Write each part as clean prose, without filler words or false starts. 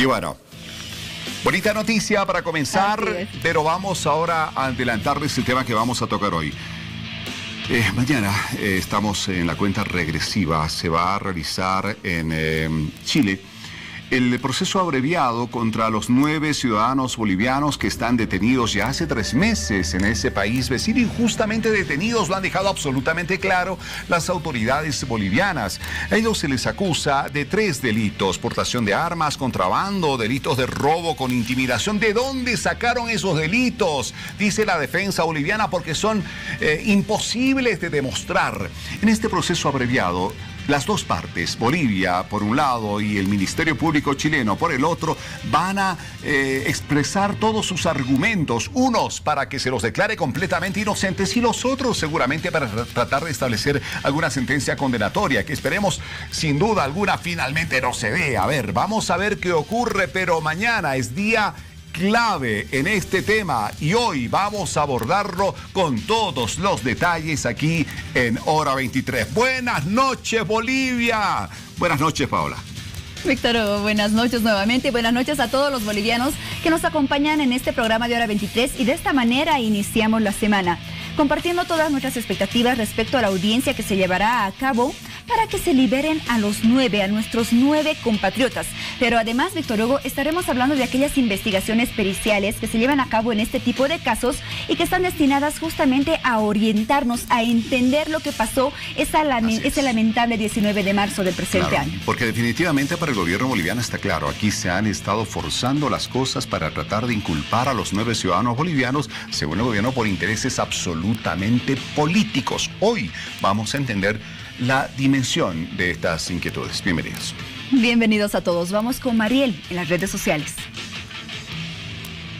bueno, bonita noticia para comenzar, pero vamos ahora a adelantarles el tema que vamos a tocar hoy. Mañana estamos en la cuenta regresiva, se va a realizar en Chile el proceso abreviado contra los 9 ciudadanos bolivianos que están detenidos ya hace 3 meses en ese país vecino, injustamente detenidos. Lo han dejado absolutamente claro las autoridades bolivianas. A ellos se les acusa de 3 delitos: portación de armas, contrabando, delitos de robo con intimidación. ¿De dónde sacaron esos delitos? Dice la defensa boliviana, porque son imposibles de demostrar. En este proceso abreviado, las dos partes, Bolivia por un lado y el Ministerio Público chileno por el otro, van a expresar todos sus argumentos, unos para que se los declare completamente inocentes y los otros seguramente para tratar de establecer alguna sentencia condenatoria, que esperemos sin duda alguna finalmente no se dé. A ver, vamos a ver qué ocurre, pero mañana es día clave en este tema y hoy vamos a abordarlo con todos los detalles aquí en Hora 23. Buenas noches, Bolivia. Buenas noches, Paola. Víctor Hugo, buenas noches nuevamente. Buenas noches a todos los bolivianos que nos acompañan en este programa de Hora 23 y de esta manera iniciamos la semana, compartiendo todas nuestras expectativas respecto a la audiencia que se llevará a cabo para que se liberen a nuestros 9 compatriotas. Pero además, Víctor Hugo, estaremos hablando de aquellas investigaciones periciales que se llevan a cabo en este tipo de casos y que están destinadas justamente a orientarnos, a entender lo que pasó ese lamentable 19 de marzo del presente año. Porque definitivamente para el gobierno boliviano está claro, aquí se han estado forzando las cosas para tratar de inculpar a los 9 ciudadanos bolivianos, según el gobierno, por intereses absolutamente políticos. Hoy vamos a entender la dimensión de estas inquietudes. Bienvenidos. Bienvenidos a todos. Vamos con Mariel en las redes sociales.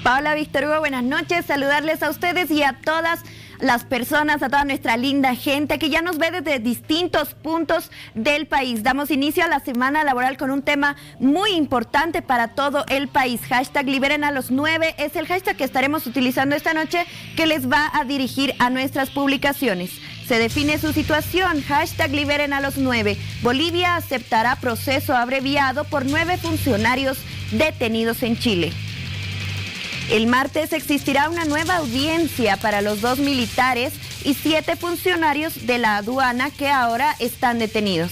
Paola, Víctor Hugo, buenas noches. Saludarles a ustedes y a todas las personas, a toda nuestra linda gente que ya nos ve desde distintos puntos del país. Damos inicio a la semana laboral con un tema muy importante para todo el país. Hashtag liberen a los 9 es el hashtag que estaremos utilizando esta noche, que les va a dirigir a nuestras publicaciones. Se define su situación, hashtag liberen a los 9. Bolivia aceptará proceso abreviado por 9 funcionarios detenidos en Chile. El martes existirá una nueva audiencia para los 2 militares y 7 funcionarios de la aduana que ahora están detenidos.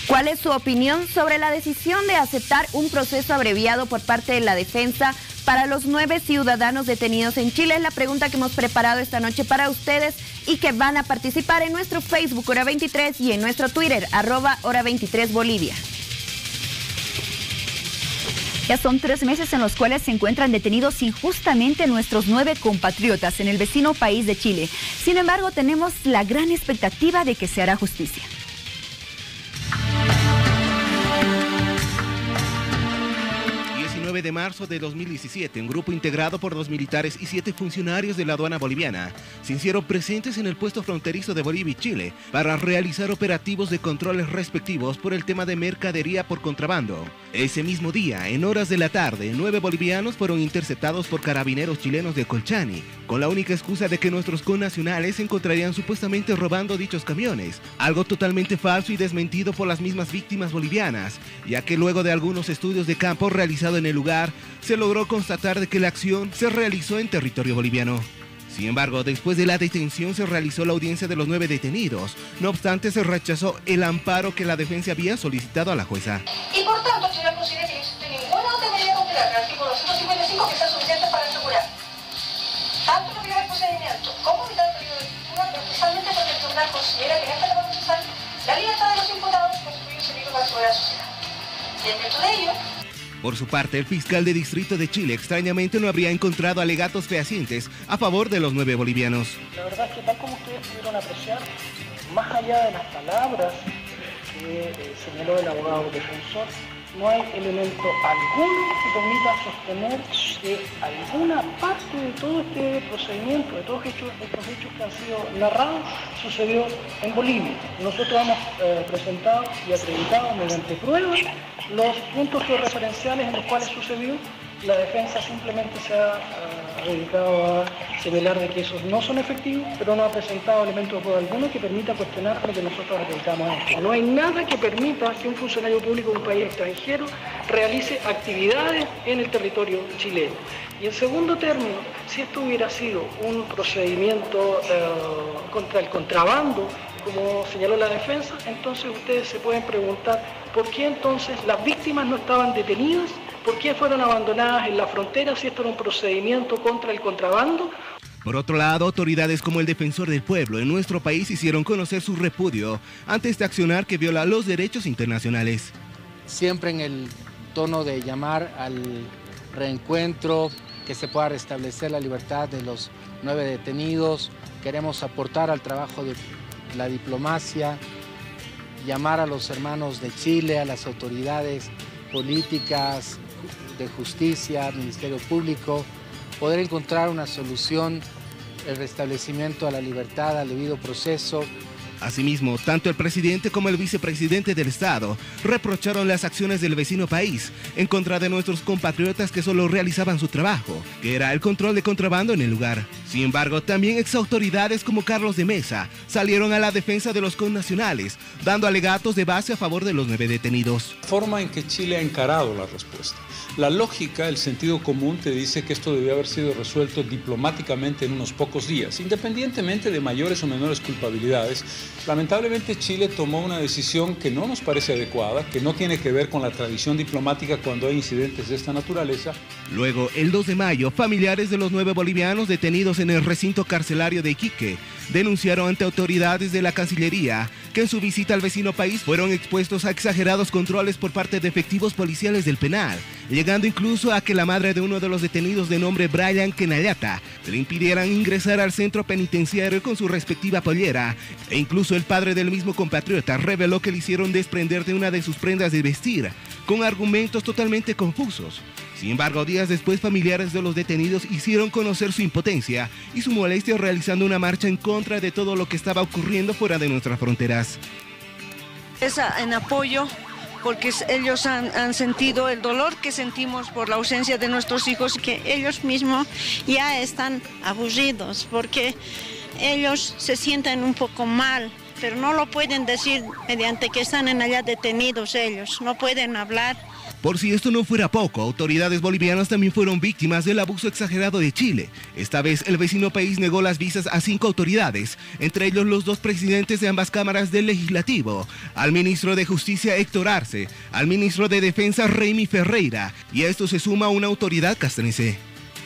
¿Cuál es su opinión sobre la decisión de aceptar un proceso abreviado por parte de la defensa para los 9 ciudadanos detenidos en Chile? Es la pregunta que hemos preparado esta noche para ustedes y que van a participar en nuestro Facebook Hora 23 y en nuestro Twitter @Hora 23 Bolivia. Ya son 3 meses en los cuales se encuentran detenidos injustamente nuestros 9 compatriotas en el vecino país de Chile. Sin embargo, tenemos la gran expectativa de que se hará justicia. De marzo de 2017, un grupo integrado por 2 militares y 7 funcionarios de la aduana boliviana se hicieron presentes en el puesto fronterizo de Bolivia y Chile para realizar operativos de controles respectivos por el tema de mercadería por contrabando. Ese mismo día, en horas de la tarde, 9 bolivianos fueron interceptados por carabineros chilenos de Colchani, con la única excusa de que nuestros connacionales se encontrarían supuestamente robando dichos camiones, algo totalmente falso y desmentido por las mismas víctimas bolivianas, ya que luego de algunos estudios de campo realizados en el lugar, se logró constatar de que la acción se realizó en territorio boliviano. Sin embargo, después de la detención se realizó la audiencia de los 9 detenidos. No obstante, se rechazó el amparo que la defensa había solicitado a la jueza. Y por tanto, el tribunal considera que no existe ninguna otra medida cautelar del artículo 255 que sea suficiente para asegurar tanto la prioridad del procedimiento como evitar el peligro de lectura, precisamente porque el tribunal considera que en esta etapa procesal la libertad de los imputados constituye un peligro para la seguridad social. Y en virtud de ello, por su parte, el fiscal de Distrito de Chile extrañamente no habría encontrado alegatos fehacientes a favor de los 9 bolivianos. La verdad es que tal como ustedes pudieron apreciar, más allá de las palabras que señaló el abogado defensor, no hay elemento alguno que permita sostener que alguna parte de todo este procedimiento, de todos estos hechos que han sido narrados, sucedió en Bolivia. Nosotros hemos presentado y acreditado mediante pruebas los puntos georreferenciales en los cuales sucedió la defensa simplemente se ha dedicado a señalar de que esos no son efectivos, pero no ha presentado elementos de prueba alguno que permita cuestionar lo que nosotros dedicamos a esto. No hay nada que permita que un funcionario público de un país extranjero realice actividades en el territorio chileno. Y en segundo término, si esto hubiera sido un procedimiento contra el contrabando, como señaló la defensa, entonces ustedes se pueden preguntar por qué entonces las víctimas no estaban detenidas, por qué fueron abandonadas en la frontera si esto era un procedimiento contra el contrabando. Por otro lado, autoridades como el Defensor del Pueblo en nuestro país hicieron conocer su repudio ante este accionar que viola los derechos internacionales. Siempre en el tono de llamar al reencuentro, que se pueda restablecer la libertad de los 9 detenidos, queremos aportar al trabajo de la diplomacia, llamar a los hermanos de Chile, a las autoridades políticas, de justicia, Ministerio Público, poder encontrar una solución, el restablecimiento a la libertad, al debido proceso. Asimismo, tanto el presidente como el vicepresidente del Estado reprocharon las acciones del vecino país en contra de nuestros compatriotas que solo realizaban su trabajo, que era el control de contrabando en el lugar. Sin embargo, también exautoridades como Carlos de Mesa salieron a la defensa de los connacionales, dando alegatos de base a favor de los 9 detenidos. La forma en que Chile ha encarado la respuesta. La lógica, el sentido común te dice que esto debió haber sido resuelto diplomáticamente en unos pocos días, independientemente de mayores o menores culpabilidades. Lamentablemente Chile tomó una decisión que no nos parece adecuada, que no tiene que ver con la tradición diplomática cuando hay incidentes de esta naturaleza. Luego, el 2 de mayo, familiares de los 9 bolivianos detenidos en el recinto carcelario de Iquique denunciaron ante autoridades de la Cancillería que en su visita al vecino país fueron expuestos a exagerados controles por parte de efectivos policiales del penal, llegando incluso a que la madre de uno de los detenidos de nombre Brian Kenayata le impidieran ingresar al centro penitenciario con su respectiva pollera, e incluso el padre del mismo compatriota reveló que le hicieron desprender de una de sus prendas de vestir, con argumentos totalmente confusos. Sin embargo, días después, familiares de los detenidos hicieron conocer su impotencia y su molestia realizando una marcha en contra de todo lo que estaba ocurriendo fuera de nuestras fronteras. Es en apoyo, porque ellos han sentido el dolor que sentimos por la ausencia de nuestros hijos, que ellos mismos ya están aburridos, porque ellos se sienten un poco mal, pero no lo pueden decir mediante que están allá detenidos ellos, no pueden hablar. Por si esto no fuera poco, autoridades bolivianas también fueron víctimas del abuso exagerado de Chile. Esta vez el vecino país negó las visas a 5 autoridades, entre ellos los 2 presidentes de ambas cámaras del Legislativo, al ministro de Justicia Héctor Arce, al ministro de Defensa Reymi Ferreira, y a esto se suma una autoridad castrense.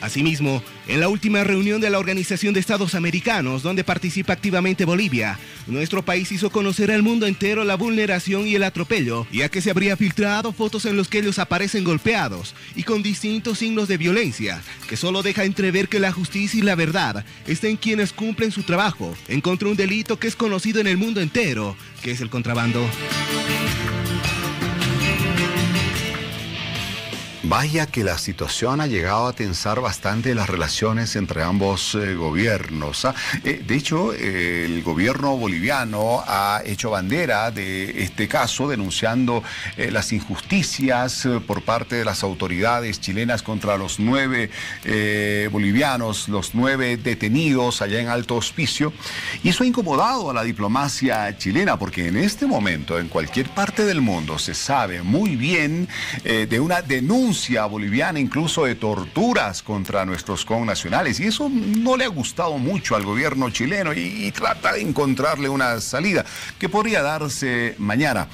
Asimismo, en la última reunión de la Organización de Estados Americanos, donde participa activamente Bolivia, nuestro país hizo conocer al mundo entero la vulneración y el atropello, ya que se habría filtrado fotos en los que ellos aparecen golpeados y con distintos signos de violencia, que solo deja entrever que la justicia y la verdad están en quienes cumplen su trabajo en contra de un delito que es conocido en el mundo entero, que es el contrabando. Vaya que la situación ha llegado a tensar bastante las relaciones entre ambos gobiernos. De hecho, el gobierno boliviano ha hecho bandera de este caso, denunciando las injusticias por parte de las autoridades chilenas contra los 9 bolivianos, los 9 detenidos allá en Alto Hospicio. Y eso ha incomodado a la diplomacia chilena, porque en este momento, en cualquier parte del mundo, se sabe muy bien de una denuncia boliviana, incluso de torturas contra nuestros connacionales, y eso no le ha gustado mucho al gobierno chileno y trata de encontrarle una salida que podría darse mañana.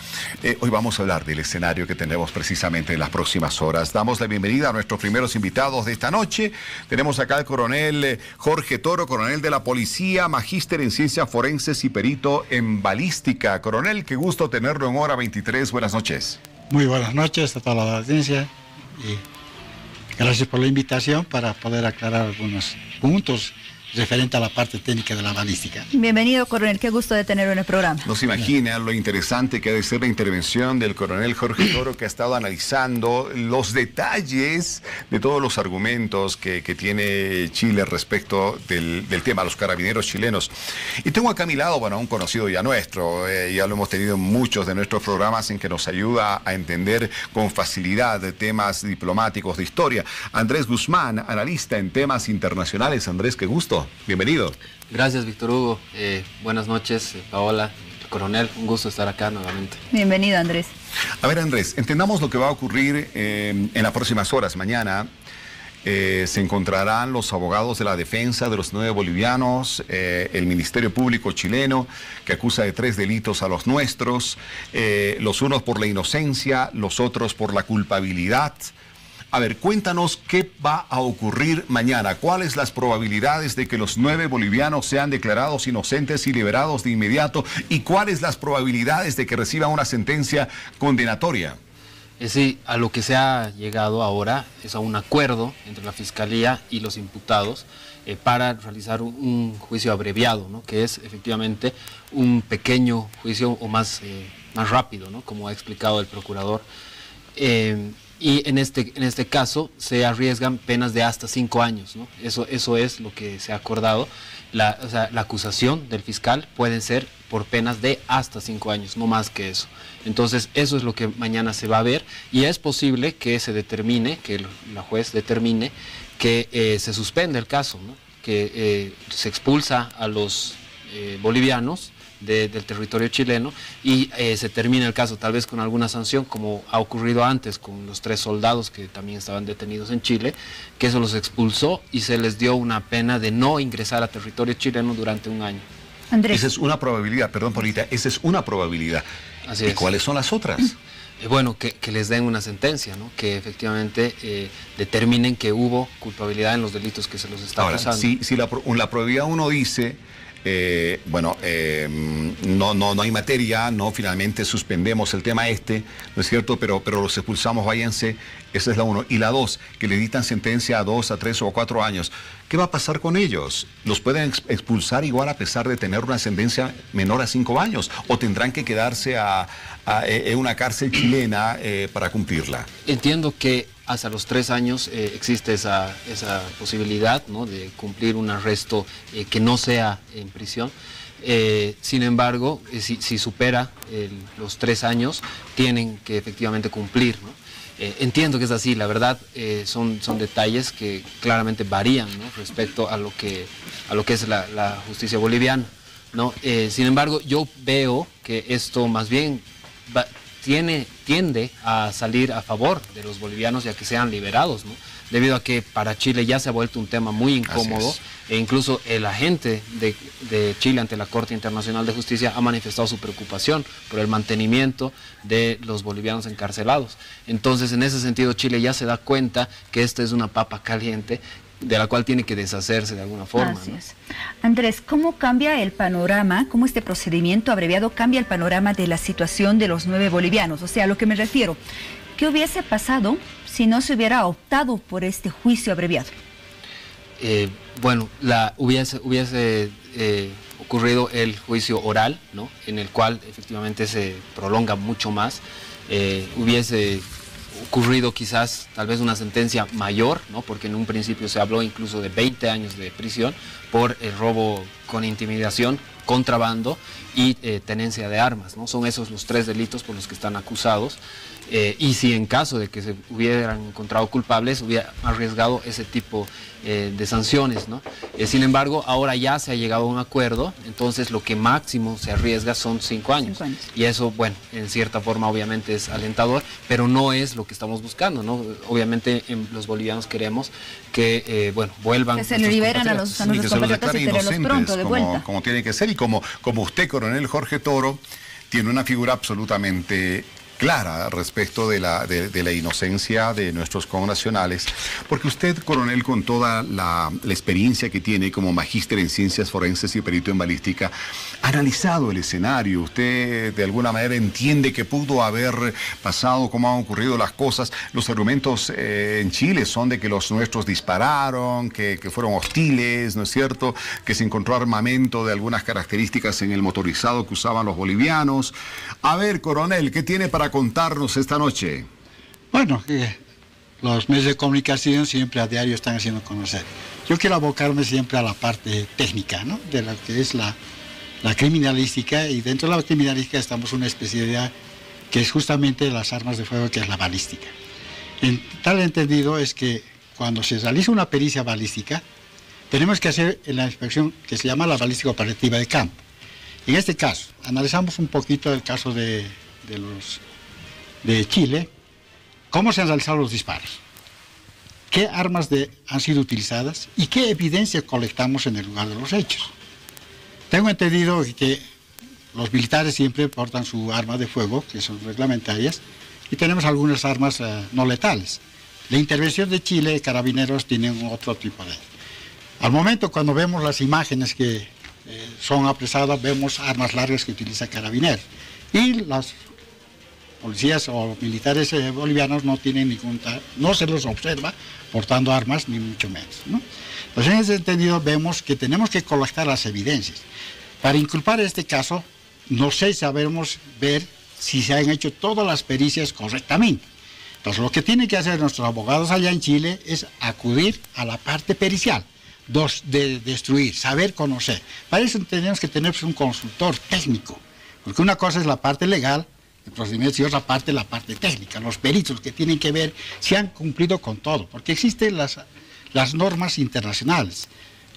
Hoy vamos a hablar del escenario que tenemos precisamente en las próximas horas. Damos la bienvenida a nuestros primeros invitados de esta noche. Tenemos acá al coronel Jorge Toro, coronel de la policía, magíster en ciencias forenses y perito en balística. Coronel, qué gusto tenerlo en Hora 23. Buenas noches. Muy buenas noches a toda la audiencia. Y gracias por la invitación para poder aclarar algunos puntos referente a la parte técnica de la balística. Bienvenido, coronel, qué gusto de tenerlo en el programa. No se imagina lo interesante que ha de ser la intervención del coronel Jorge Toro, que ha estado analizando los detalles de todos los argumentos que tiene Chile respecto del tema, los carabineros chilenos. Y tengo acá a mi lado, bueno, un conocido ya nuestro, ya lo hemos tenido en muchos de nuestros programas en que nos ayuda a entender con facilidad de temas diplomáticos de historia. Andrés Guzmán, analista en temas internacionales. Andrés, qué gusto. Bienvenido. Gracias, Víctor Hugo. Buenas noches, Paola, coronel. Un gusto estar acá nuevamente. Bienvenido, Andrés. A ver, Andrés, entendamos lo que va a ocurrir en las próximas horas. Mañana se encontrarán los abogados de la defensa de los 9 bolivianos, el Ministerio Público chileno, que acusa de 3 delitos a los nuestros, los unos por la inocencia, los otros por la culpabilidad. A ver, cuéntanos qué va a ocurrir mañana. ¿Cuáles las probabilidades de que los 9 bolivianos sean declarados inocentes y liberados de inmediato? ¿Y cuáles las probabilidades de que reciban una sentencia condenatoria? Sí, a lo que se ha llegado ahora es a un acuerdo entre la Fiscalía y los imputados para realizar un juicio abreviado, ¿no? Que es efectivamente un pequeño juicio o más rápido, ¿no? Como ha explicado el procurador. Y en este caso se arriesgan penas de hasta 5 años, ¿no? Eso es lo que se ha acordado. La acusación del fiscal puede ser por penas de hasta 5 años, no más que eso. Entonces eso es lo que mañana se va a ver y es posible que se determine, que la juez determine que se suspende el caso, ¿no? Que se expulsa a los bolivianos del territorio chileno y se termina el caso tal vez con alguna sanción, como ha ocurrido antes con los 3 soldados que también estaban detenidos en Chile, que eso los expulsó y se les dio una pena de no ingresar a territorio chileno durante 1 año. Andrés. Esa es una probabilidad, perdón, Paulita, esa es una probabilidad. Así ¿Y es. cuáles son las otras? Bueno, que les den una sentencia, ¿no? Que efectivamente determinen que hubo culpabilidad en los delitos que se los está acusando. Si la probabilidad uno dice, no hay materia, no, finalmente suspendemos el tema ¿no es cierto? Pero los expulsamos, váyanse, esa es la 1. Y la 2, que le dictan sentencia a 2, a 3 o a 4 años. ¿Qué va a pasar con ellos? ¿Los pueden expulsar igual a pesar de tener una sentencia menor a 5 años? ¿O tendrán que quedarse en una cárcel chilena para cumplirla? Entiendo que hasta los 3 años existe esa posibilidad, ¿no? De cumplir un arresto que no sea en prisión. Sin embargo, si supera los 3 años, tienen que efectivamente cumplir, ¿no? Entiendo que es así, la verdad son detalles que claramente varían, ¿no? Respecto a lo que es la justicia boliviana, ¿no? Sin embargo, yo veo que esto más bien tiende a salir a favor de los bolivianos y a que sean liberados, ¿no? Debido a que para Chile ya se ha vuelto un tema muy incómodo e incluso el agente de Chile ante la Corte Internacional de Justicia ha manifestado su preocupación por el mantenimiento de los bolivianos encarcelados. Entonces, en ese sentido, Chile ya se da cuenta que esta es una papa caliente de la cual tiene que deshacerse de alguna forma. Así es. Andrés, ¿cómo cambia el panorama, cómo este procedimiento abreviado cambia el panorama de la situación de los 9 bolivianos? O sea, a lo que me refiero, ¿qué hubiese pasado si no se hubiera optado por este juicio abreviado? Hubiese ocurrido el juicio oral, ¿no? En el cual efectivamente se prolonga mucho más. Hubiese ocurrido quizás tal vez una sentencia mayor, ¿no? Porque en un principio se habló incluso de 20 años de prisión por el robo con intimidación, contrabando y tenencia de armas, ¿no? Son esos los 3 delitos por los que están acusados. Y si en caso de que se hubieran encontrado culpables, hubiera arriesgado ese tipo de sanciones, ¿no? Sin embargo, ahora ya se ha llegado a un acuerdo, entonces lo que máximo se arriesga son 5 años. 5 años. Y eso, bueno, en cierta forma obviamente es alentador, pero no es lo que estamos buscando, ¿no? Obviamente los bolivianos queremos que, vuelvan. Que se liberan a nuestros compatriotas y tenerlos pronto de vuelta. Como tiene que ser y como usted, coronel Jorge Toro, tiene una figura absolutamente clara respecto de la inocencia de nuestros connacionales, porque usted, coronel, con toda la experiencia que tiene como magíster en ciencias forenses y perito en balística, ha analizado el escenario. Usted de alguna manera entiende que pudo haber pasado, cómo han ocurrido las cosas. Los argumentos en Chile son de que los nuestros dispararon, que fueron hostiles, ¿no es cierto?, que se encontró armamento de algunas características en el motorizado que usaban los bolivianos. A ver, coronel, ¿qué tiene para contarnos esta noche? Bueno, los medios de comunicación siempre a diario están haciendo conocer. Yo quiero abocarme siempre a la parte técnica, ¿no?, de lo que es la criminalística, y dentro de la criminalística estamos una especialidad que es justamente las armas de fuego, que es la balística. En tal entendido es que cuando se realiza una pericia balística, tenemos que hacer la inspección que se llama la balística operativa de campo. En este caso, analizamos un poquito el caso de Chile, cómo se han realizado los disparos, qué armas han sido utilizadas y qué evidencia colectamos en el lugar de los hechos. Tengo entendido que los militares siempre portan su arma de fuego, que son reglamentarias, y tenemos algunas armas no letales. La intervención de Chile, Carabineros, tienen otro tipo de... Al momento, cuando vemos las imágenes que son apresadas, vemos armas largas que utiliza Carabineros. Y las policías o militares bolivianos no tienen no se los observa portando armas, ni mucho menos, ¿no? Pues en ese entendido vemos que tenemos que colectar las evidencias. Para inculpar este caso, no sé, sabemos ver si se han hecho todas las pericias correctamente. Entonces, lo que tienen que hacer nuestros abogados allá en Chile es acudir a la parte pericial, de destruir, saber conocer. Para eso tenemos que tener un consultor técnico, porque una cosa es la parte legal, el procedimiento, y otra parte la parte técnica, los peritos que tienen que ver si han cumplido con todo, porque existen las normas internacionales.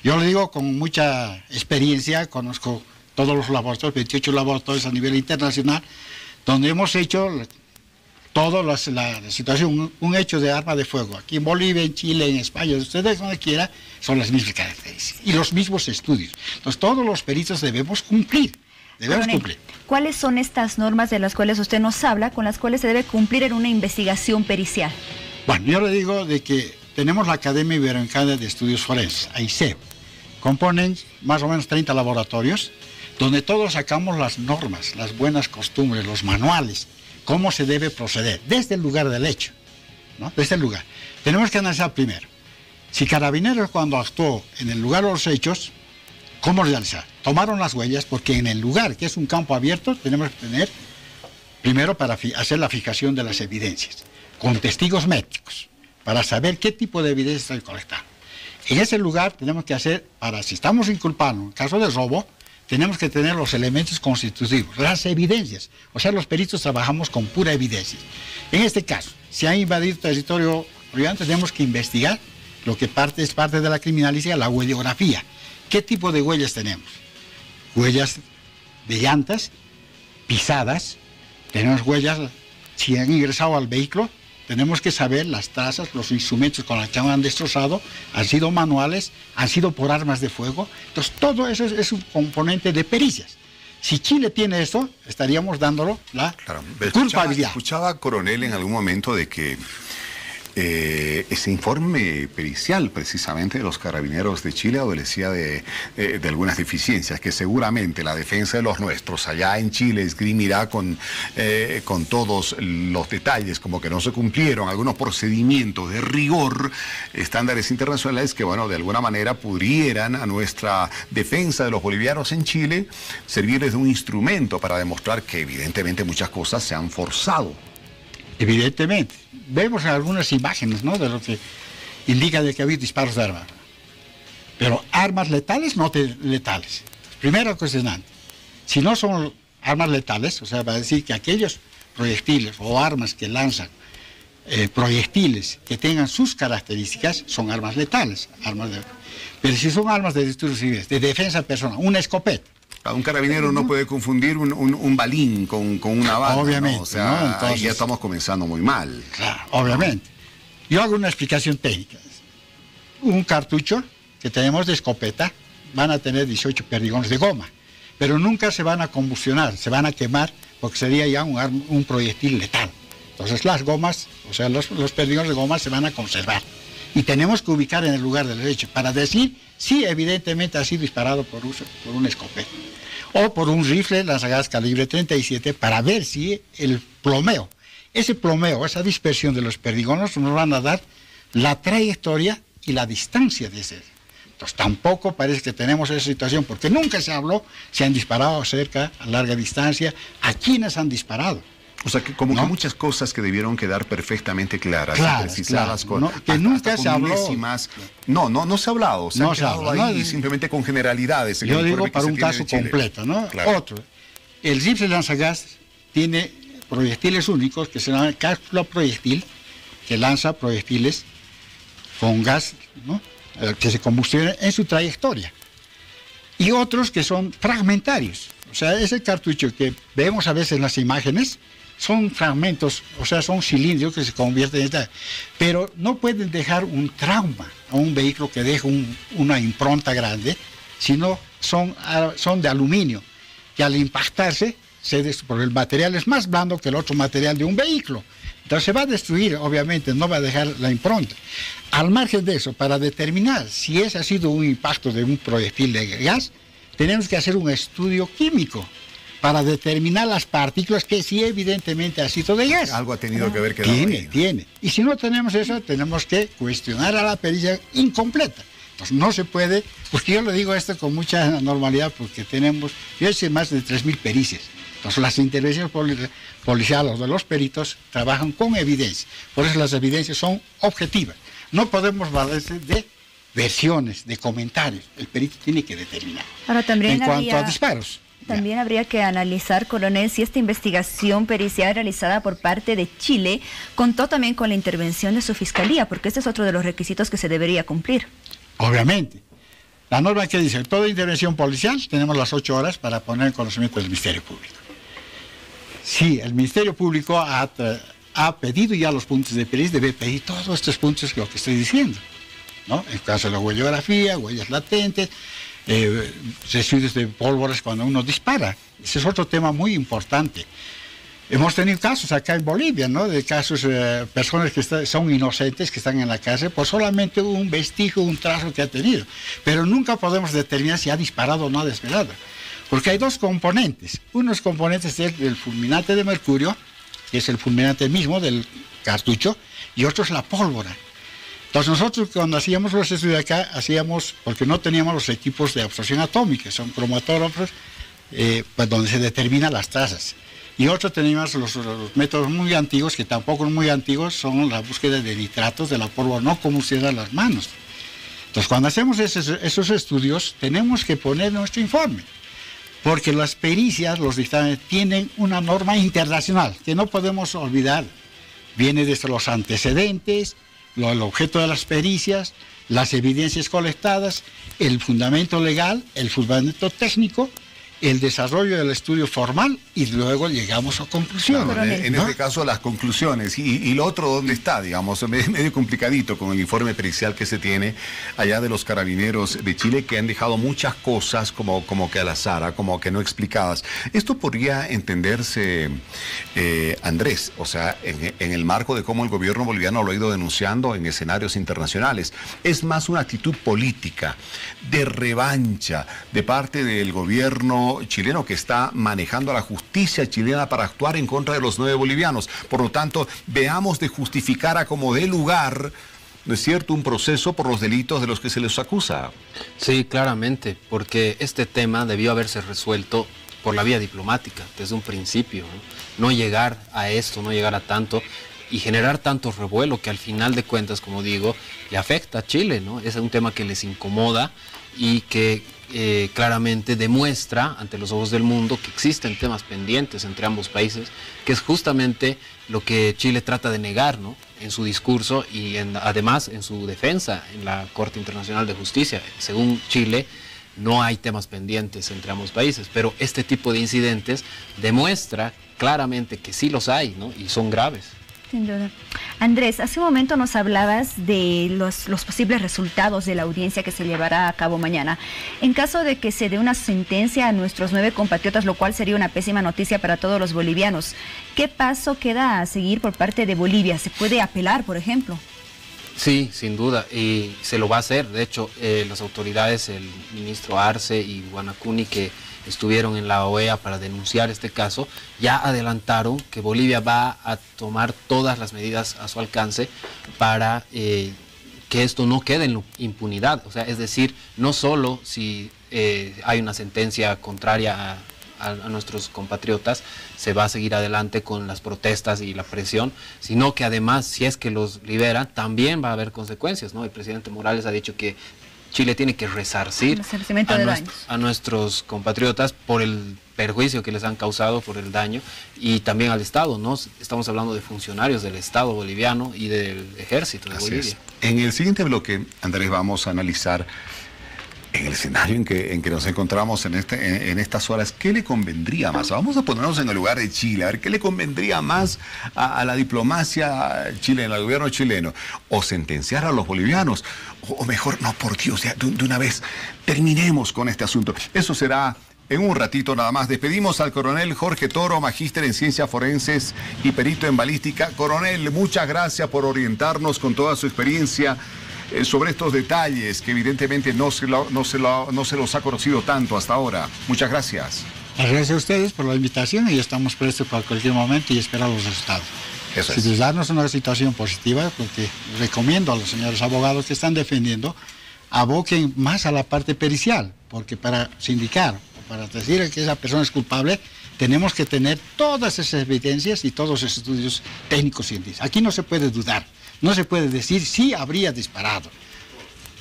Yo le digo con mucha experiencia, conozco todos los laboratorios, 28 laboratorios a nivel internacional, donde hemos hecho toda la situación, un hecho de arma de fuego. Aquí en Bolivia, en Chile, en España, ustedes donde quiera, son las mismas características y los mismos estudios. Entonces todos los peritos debemos cumplir. ¿Cuáles son estas normas de las cuales usted nos habla, con las cuales se debe cumplir en una investigación pericial? Bueno, yo le digo de que tenemos la Academia Iberoamericana de Estudios Forenses, AICEF. Componen más o menos 30 laboratorios, donde todos sacamos las normas, las buenas costumbres, los manuales, cómo se debe proceder, desde el lugar del hecho, ¿no? Desde el lugar. Tenemos que analizar primero, si Carabineros cuando actuó en el lugar de los hechos, ¿cómo realizar? Tomaron las huellas, porque en el lugar, que es un campo abierto, tenemos que tener, primero para hacer la fijación de las evidencias, con testigos médicos, para saber qué tipo de evidencia está colectando. En ese lugar tenemos que hacer, si estamos inculpando, en caso de robo, tenemos que tener los elementos constitutivos, las evidencias. O sea, los peritos trabajamos con pura evidencia. En este caso, si han invadido territorio boliviano, tenemos que investigar lo que es parte de la criminalística, la huellografía. ¿Qué tipo de huellas tenemos? Huellas de llantas, pisadas, tenemos huellas, si han ingresado al vehículo, tenemos que saber las trazas, los instrumentos con los que han destrozado, han sido manuales, han sido por armas de fuego. Entonces, todo eso es un componente de pericias. Si Chile tiene esto, estaríamos dándolo la culpabilidad. Escuchaba, coronel, en algún momento de que ese informe pericial precisamente de los Carabineros de Chile adolecía de algunas deficiencias que seguramente la defensa de los nuestros allá en Chile esgrimirá con todos los detalles, como que no se cumplieron algunos procedimientos de rigor, estándares internacionales que, bueno, de alguna manera pudieran a nuestra defensa de los bolivianos en Chile servirles de un instrumento para demostrar que evidentemente muchas cosas se han forzado. Evidentemente. Vemos algunas imágenes, ¿no?, de lo que indica de que había disparos de armas. Pero armas letales, no letales. Primero cuestionante. Si no son armas letales, o sea, va a decir que aquellos proyectiles o armas que lanzan proyectiles que tengan sus características son armas letales. Pero si son armas de disturbios civiles, de defensa personal, una escopeta. Un carabinero no puede confundir un balín con una bala. Obviamente. ¿no? O sea, ¿no? Entonces, ahí ya estamos comenzando muy mal. Claro, obviamente. Yo hago una explicación técnica. Un cartucho que tenemos de escopeta van a tener 18 perdigones de goma, pero nunca se van a combustionar, se van a quemar porque sería ya un proyectil letal. Entonces las gomas, o sea, los perdigones de goma se van a conservar. Y tenemos que ubicar en el lugar del hecho para decir si evidentemente ha sido disparado por una escopeta o por un rifle lanzagas calibre 37 para ver si el plomeo, esa dispersión de los perdigones nos van a dar la trayectoria y la distancia de ese. Entonces tampoco parece que tenemos esa situación, porque nunca se habló si han disparado cerca, a larga distancia, a quiénes han disparado. O sea, que como que muchas cosas que debieron quedar perfectamente claras, precisadas, con, que nunca se habló. No se ha hablado, se ha hablado ahí simplemente con generalidades. Yo digo para un caso completo, ¿no? Claro. Otro, el rifle lanzagas tiene proyectiles únicos que se llaman cápsula proyectil, que lanza proyectiles con gas, ¿no?, que se combustiona en su trayectoria. Y otros que son fragmentarios. O sea, ese cartucho que vemos a veces en las imágenes son fragmentos, o sea, son cilindros que se convierten en esta. Pero no pueden dejar un trauma a un vehículo que deje una impronta grande, sino son de aluminio, que al impactarse, porque el material es más blando que el otro material de un vehículo. Entonces se va a destruir, obviamente, no va a dejar la impronta. Al margen de eso, para determinar si ese ha sido un impacto de un proyectil de gas, tenemos que hacer un estudio químico para determinar las partículas que sí evidentemente ha sido de gas. Algo ha tenido que ver. Tiene. Y si no tenemos eso, tenemos que cuestionar a la pericia incompleta. Entonces no se puede, porque yo le digo esto con mucha normalidad, porque yo hice más de 3.000 pericias. Entonces las intervenciones policiales de los peritos trabajan con evidencia. Por eso las evidencias son objetivas. No podemos valerse de versiones, de comentarios. El perito tiene que determinar. Ahora, también en cuanto a disparos. También habría que analizar, coronel, si esta investigación pericial realizada por parte de Chile contó también con la intervención de su fiscalía, porque este es otro de los requisitos que se debería cumplir. Obviamente. La norma que dice, toda intervención policial tenemos las 8 horas para poner en conocimiento del Ministerio Público. Sí, el Ministerio Público ha pedido ya los puntos de pericia, debe pedir todos estos puntos que lo que estoy diciendo, ¿no? En caso de la huellografía, huellas latentes, residuos de pólvoras cuando uno dispara. Ese es otro tema muy importante. Hemos tenido casos acá en Bolivia, ¿no?, de casos, personas que son inocentes, que están en la cárcel por solamente un vestigio, un trazo que ha tenido. Pero nunca podemos determinar si ha disparado o no ha disparado. Porque hay dos componentes. Unos componentes es el fulminante de mercurio, que es el fulminante mismo del cartucho, y otro es la pólvora. Entonces nosotros cuando hacíamos los estudios acá, porque no teníamos los equipos de absorción atómica, son cromatógrafos, pues donde se determinan las trazas. Y otro teníamos los métodos muy antiguos, que tampoco son muy antiguos, son la búsqueda de nitratos de la pólvora no combustible a las manos. Entonces cuando hacemos esos estudios, tenemos que poner nuestro informe. Porque las pericias, los dictámenes, tienen una norma internacional que no podemos olvidar. Viene desde los antecedentes, el objeto de las pericias, las evidencias colectadas, el fundamento legal, el fundamento técnico, el desarrollo del estudio formal y luego llegamos a conclusiones. Claro, en este caso las conclusiones. Y lo otro, ¿dónde está? Digamos, medio complicadito con el informe pericial que se tiene allá de los carabineros de Chile, que han dejado muchas cosas como que al azar, como que no explicadas. Esto podría entenderse, Andrés, o sea, en el marco de cómo el gobierno boliviano lo ha ido denunciando en escenarios internacionales. Es más una actitud política, de revancha, de parte del gobierno chileno que está manejando a la justicia chilena para actuar en contra de los 9 bolivianos. Por lo tanto, veamos de justificar a como dé lugar, ¿no es cierto?, un proceso por los delitos de los que se les acusa. Sí, claramente, porque este tema debió haberse resuelto por la vía diplomática desde un principio, ¿no? No llegar a esto, no llegar a tanto y generar tanto revuelo que al final de cuentas, como digo, le afecta a Chile, ¿no? Es un tema que les incomoda y que claramente demuestra ante los ojos del mundo que existen temas pendientes entre ambos países, que es justamente lo que Chile trata de negar, ¿no?, en su discurso y además en su defensa en la Corte Internacional de Justicia. Según Chile, no hay temas pendientes entre ambos países, pero este tipo de incidentes demuestra claramente que sí los hay, ¿no?, y son graves. Sin duda. Andrés, hace un momento nos hablabas de los posibles resultados de la audiencia que se llevará a cabo mañana. En caso de que se dé una sentencia a nuestros 9 compatriotas, lo cual sería una pésima noticia para todos los bolivianos, ¿qué paso queda a seguir por parte de Bolivia? ¿Se puede apelar, por ejemplo? Sí, sin duda, y se lo va a hacer. De hecho, las autoridades, el ministro Arce y Guanacuni, que estuvieron en la OEA para denunciar este caso, ya adelantaron que Bolivia va a tomar todas las medidas a su alcance para que esto no quede en impunidad. O sea, es decir, no solo si hay una sentencia contraria a nuestros compatriotas, se va a seguir adelante con las protestas y la presión, sino que además, si es que los liberan, también va a haber consecuencias, ¿no? El presidente Morales ha dicho que Chile tiene que resarcir a nuestros compatriotas por el perjuicio que les han causado, por el daño, y también al Estado, ¿no? Estamos hablando de funcionarios del Estado boliviano y del Ejército de Bolivia. Es. En el siguiente bloque, Andrés, vamos a analizar en el escenario en que nos encontramos en estas horas, ¿qué le convendría más? Vamos a ponernos en el lugar de Chile, a ver qué le convendría más a la diplomacia chilena, al gobierno chileno, o sentenciar a los bolivianos, o mejor, no, por Dios, ya, de una vez terminemos con este asunto. Eso será en un ratito nada más. Despedimos al coronel Jorge Toro, magíster en ciencias forenses y perito en balística. Coronel, muchas gracias por orientarnos con toda su experiencia sobre estos detalles que evidentemente no se los ha conocido tanto hasta ahora. Muchas gracias. Gracias a ustedes por la invitación y estamos prestos para cualquier momento y esperar los resultados. Eso es. Si darnos una situación positiva, porque recomiendo a los señores abogados que están defendiendo, aboquen más a la parte pericial, porque para sindicar, para decir que esa persona es culpable, tenemos que tener todas esas evidencias y todos esos estudios técnicos científicos. Aquí no se puede dudar. No se puede decir sí habría disparado,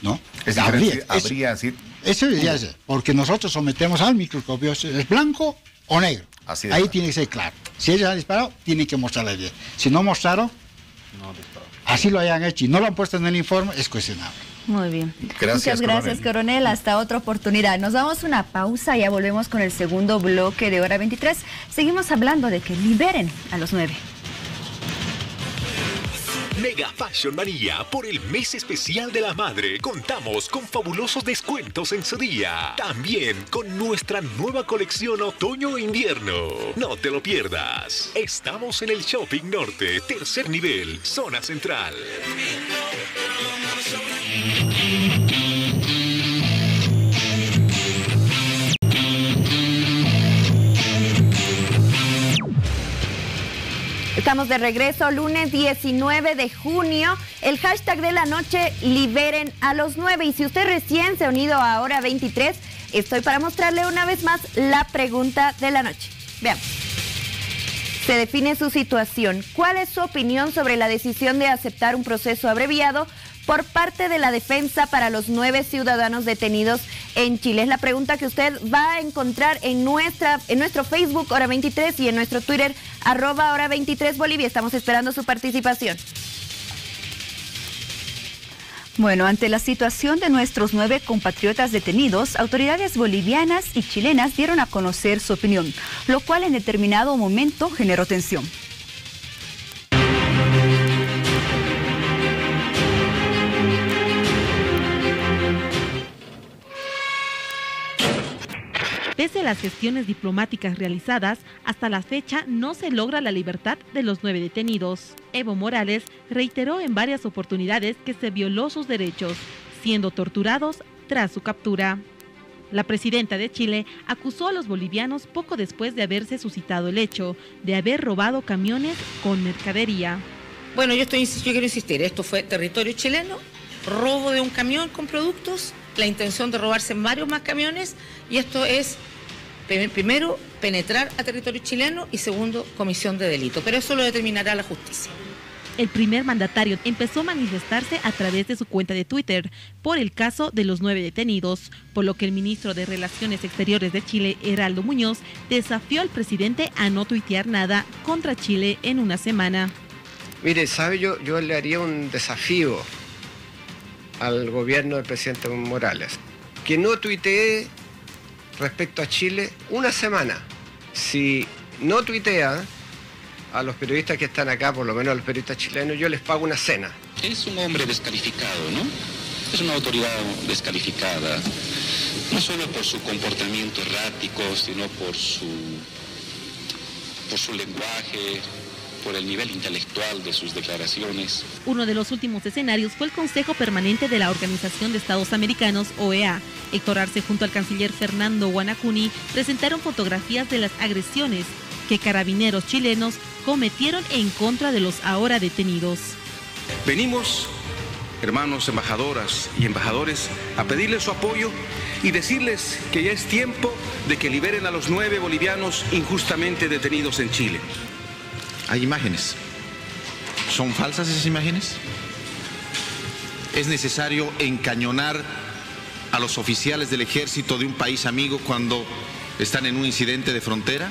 ¿no? Habría, sí. Eso ya es, porque nosotros sometemos al microscopio, ¿es blanco o negro? Así ahí tiene que ser claro. Si ellos han disparado, tienen que mostrar la evidencia. Si no mostraron, así lo hayan hecho y no lo han puesto en el informe, es cuestionable. Muy bien. Gracias, muchas gracias, coronel. Hasta otra oportunidad. Nos damos una pausa y ya volvemos con el segundo bloque de Hora 23. Seguimos hablando de que liberen a los 9. Mega Fashion Manía, por el mes especial de la madre, contamos con fabulosos descuentos en su día. También con nuestra nueva colección otoño e invierno. No te lo pierdas. Estamos en el Shopping Norte, tercer nivel, zona central. Estamos de regreso, lunes 19 de junio. El hashtag de la noche, liberen a los 9. Y si usted recién se ha unido a Hora 23, estoy para mostrarle una vez más la pregunta de la noche. Veamos. Se define su situación. ¿Cuál es su opinión sobre la decisión de aceptar un proceso abreviado por parte de la defensa para los 9 ciudadanos detenidos en Chile? Es la pregunta que usted va a encontrar en nuestro Facebook Hora 23 y en nuestro Twitter @Hora 23 Bolivia. Estamos esperando su participación. Bueno, ante la situación de nuestros 9 compatriotas detenidos, autoridades bolivianas y chilenas dieron a conocer su opinión, lo cual en determinado momento generó tensión. Pese a las gestiones diplomáticas realizadas, hasta la fecha no se logra la libertad de los 9 detenidos. Evo Morales reiteró en varias oportunidades que se violó sus derechos, siendo torturados tras su captura. La presidenta de Chile acusó a los bolivianos poco después de haberse suscitado el hecho de haber robado camiones con mercadería. Bueno, yo quiero insistir, esto fue territorio chileno, robo de un camión con productos, la intención de robarse varios más camiones, y esto es, primero, penetrar a territorio chileno y segundo, comisión de delito, pero eso lo determinará la justicia. El primer mandatario empezó a manifestarse a través de su cuenta de Twitter por el caso de los 9 detenidos, por lo que el ministro de Relaciones Exteriores de Chile, Heraldo Muñoz, desafió al presidente a no tuitear nada contra Chile en una semana. Mire, ¿sabe? Yo le haría un desafío al gobierno del presidente Morales, que no tuitee respecto a Chile una semana. Si no tuitea, a los periodistas que están acá, por lo menos a los periodistas chilenos, yo les pago una cena. Es un hombre descalificado, ¿no? Es una autoridad descalificada, no solo por su comportamiento errático, sino por su lenguaje, por el nivel intelectual de sus declaraciones. Uno de los últimos escenarios fue el Consejo Permanente de la Organización de Estados Americanos, OEA. Héctor Arce junto al canciller Fernando Guanacuni presentaron fotografías de las agresiones que carabineros chilenos cometieron en contra de los ahora detenidos. Venimos, hermanos embajadoras y embajadores, a pedirles su apoyo y decirles que ya es tiempo de que liberen a los 9 bolivianos injustamente detenidos en Chile. Hay imágenes. ¿Son falsas esas imágenes? ¿Es necesario encañonar a los oficiales del ejército de un país amigo cuando están en un incidente de frontera?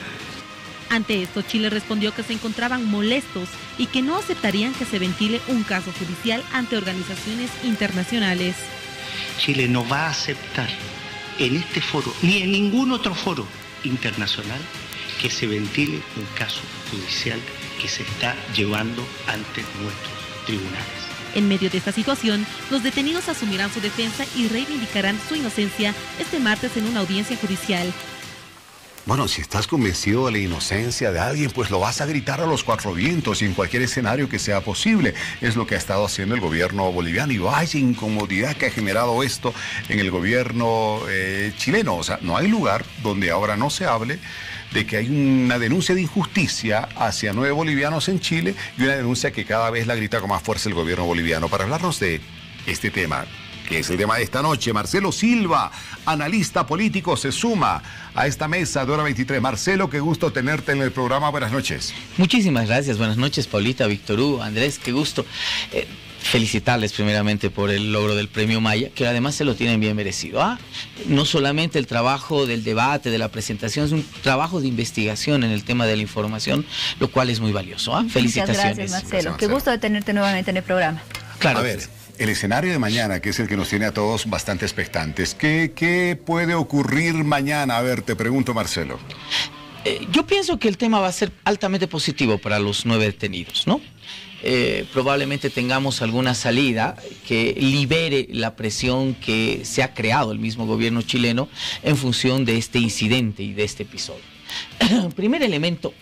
Ante esto, Chile respondió que se encontraban molestos y que no aceptarían que se ventile un caso judicial ante organizaciones internacionales. Chile no va a aceptar en este foro, ni en ningún otro foro internacional, que se ventile un caso judicial que se está llevando ante nuestros tribunales. En medio de esta situación, los detenidos asumirán su defensa y reivindicarán su inocencia este martes en una audiencia judicial. Bueno, si estás convencido de la inocencia de alguien, pues lo vas a gritar a los 4 vientos y en cualquier escenario que sea posible. Es lo que ha estado haciendo el gobierno boliviano y vaya incomodidad que ha generado esto en el gobierno chileno. O sea, no hay lugar donde ahora no se hable de que hay una denuncia de injusticia hacia 9 bolivianos en Chile y una denuncia que cada vez la grita con más fuerza el gobierno boliviano. Para hablarnos de este tema, que es el tema de esta noche, Marcelo Silva, analista político, se suma a esta mesa de Hora 23. Marcelo, qué gusto tenerte en el programa. Buenas noches. Muchísimas gracias. Buenas noches, Paulita, Víctor Hugo, Andrés, qué gusto. Felicitarles primeramente por el logro del Premio Maya, que además se lo tienen bien merecido. No solamente el trabajo del debate, de la presentación, es un trabajo de investigación en el tema de la información, lo cual es muy valioso. Felicitaciones. Muchas gracias, Marcelo. Qué gusto de tenerte nuevamente en el programa. Claro. A ver, el escenario de mañana, que es el que nos tiene a todos bastante expectantes. ¿Qué puede ocurrir mañana? A ver, te pregunto, Marcelo. Yo pienso que el tema va a ser altamente positivo para los 9 detenidos, ¿no? Probablemente tengamos alguna salida que libere la presión que se ha creado el mismo gobierno chileno en función de este incidente y de este episodio. Primer elemento,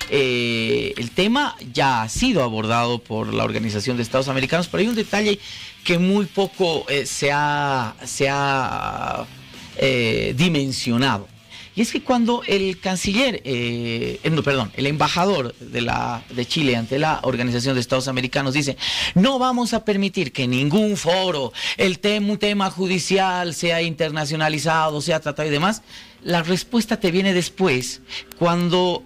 el tema ya ha sido abordado por la Organización de Estados Americanos, pero hay un detalle que muy poco se ha dimensionado. Y es que cuando el canciller, el embajador de Chile ante la Organización de Estados Americanos dice: no vamos a permitir que ningún foro, un tema judicial sea internacionalizado, sea tratado y demás, la respuesta te viene después, cuando